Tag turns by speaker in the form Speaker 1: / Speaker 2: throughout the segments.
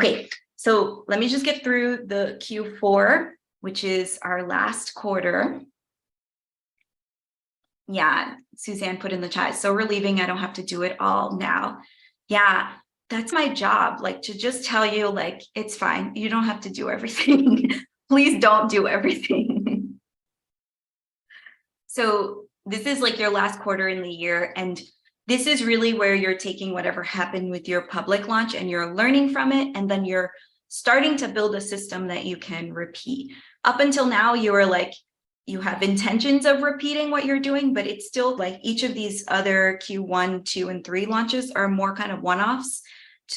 Speaker 1: Okay, so let me just get through the Q4, which is our last quarter. Yeah, Suzanne put in the chat. So relieving, I don't have to do it all now. Yeah, that's my job. Like to just tell you, like, it's fine. You don't have to do everything. Please don't do everything. So this is like your last quarter in the year. And this is really where you're taking whatever happened with your public launch and you're learning from it. And then you're starting to build a system that you can repeat. Up until now, you were like, you have intentions of repeating what you're doing, but it's still like each of these other Q1, 2, and 3 launches are more kind of one-offs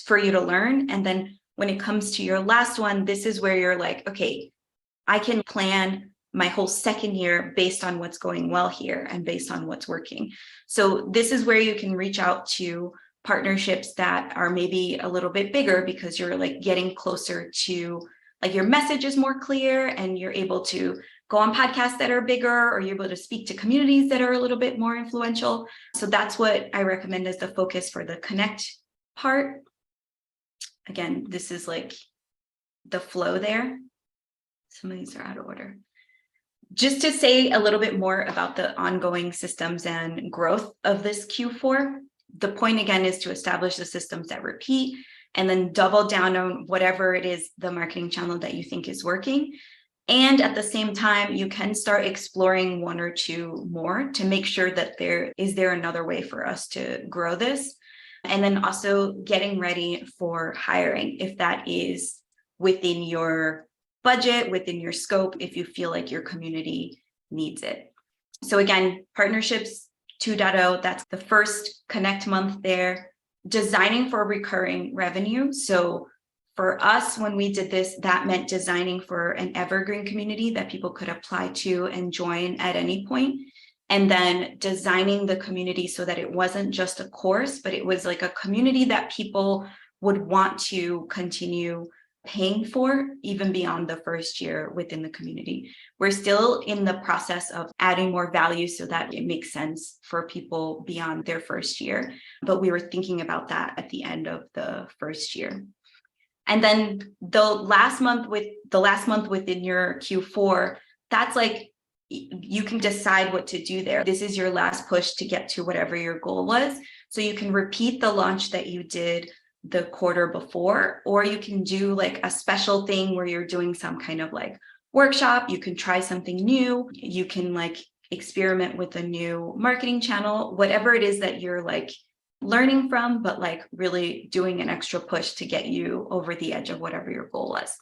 Speaker 1: for you to learn. And then when it comes to your last one, this is where you're like, okay, I can plan my whole second year based on what's going well here and based on what's working. So this is where you can reach out to partnerships that are maybe a little bit bigger because you're like getting closer to, like, your message is more clear and you're able to go on podcasts that are bigger, or you're able to speak to communities that are a little bit more influential. So that's what I recommend as the focus for the connect part. Again, this is like the flow there. Some of these are out of order. Just to say a little bit more about the ongoing systems and growth of this Q4, the point again is to establish the systems that repeat and then double down on whatever it is, the marketing channel that you think is working. And at the same time, you can start exploring 1 or 2 more to make sure that there is another way for us to grow this. And then also getting ready for hiring, if that is within your budget, within your scope, if you feel like your community needs it. So again, partnerships 2.0, that's the first connect month there. Designing for recurring revenue. So for us, when we did this, that meant designing for an evergreen community that people could apply to and join at any point. And then designing the community so that it wasn't just a course, but it was like a community that people would want to continue paying for even beyond the first year within the community. We're still in the process of adding more value so that it makes sense for people beyond their first year. But we were thinking about that at the end of the first year. And then the last month within your Q4, that's like, you can decide what to do there. This is your last push to get to whatever your goal was. So you can repeat the launch that you did the quarter before, or you can do like a special thing where you're doing some kind of like workshop. You can try something new. You can like experiment with a new marketing channel, whatever it is that you're like learning from, but like really doing an extra push to get you over the edge of whatever your goal was.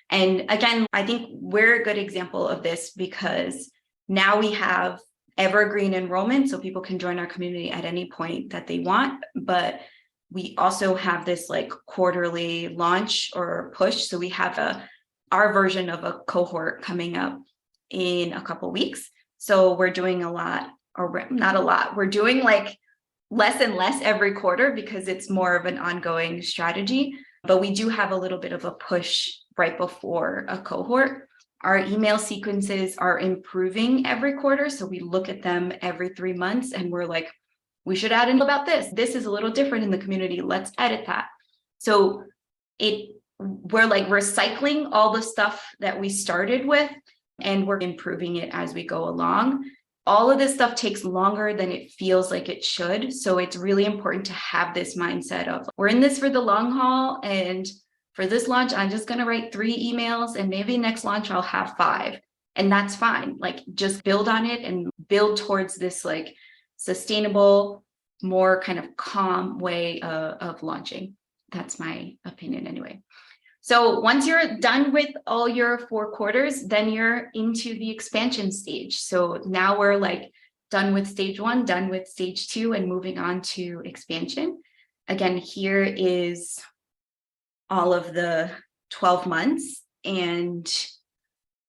Speaker 1: And again, I think we're a good example of this because now we have evergreen enrollment, so people can join our community at any point that they want, but we also have this like quarterly launch or push. So we have our version of a cohort coming up in a couple weeks. So we're doing a lot, or not a lot, we're doing like less and less every quarter because it's more of an ongoing strategy, but we do have a little bit of a push right before a cohort. Our email sequences are improving every quarter. So we look at them every 3 months and we're like, we should add in about this. This is a little different in the community. Let's edit that. So we're like recycling all the stuff that we started with and we're improving it as we go along. All of this stuff takes longer than it feels like it should. So it's really important to have this mindset of we're in this for the long haul. And for this launch, I'm just going to write 3 emails and maybe next launch I'll have 5. And that's fine. Like just build on it and build towards this like sustainable, more kind of calm way of launching. That's my opinion anyway. So once you're done with all your 4 quarters, then you're into the expansion stage. So now we're like done with stage 1, done with stage 2, and moving on to expansion. Again, here is all of the 12 months, and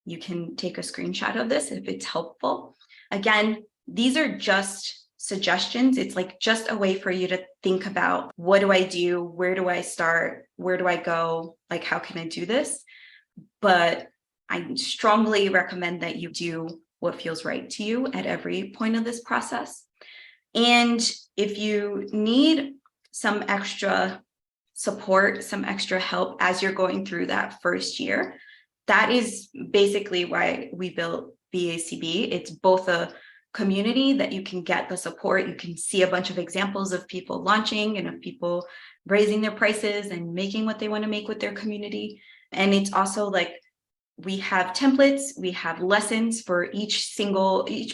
Speaker 1: you can take a screenshot of this if it's helpful. Again, these are just suggestions. It's like just a way for you to think about, what do I do? Where do I start? Where do I go? Like, how can I do this? But I strongly recommend that you do what feels right to you at every point of this process. And if you need some extra support, some extra help as you're going through that first year. That is basically why we built BACB. It's both a community that you can get the support. You can see a bunch of examples of people launching and of people raising their prices and making what they want to make with their community. And it's also like we have templates, we have lessons for each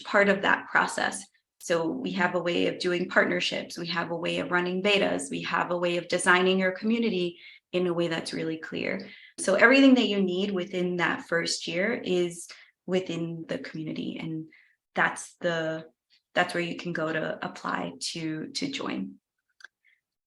Speaker 1: part of that process. So we have a way of doing partnerships, we have a way of running betas, we have a way of designing your community in a way that's really clear. So everything that you need within that first year is within the community, and that's where you can go to apply to join.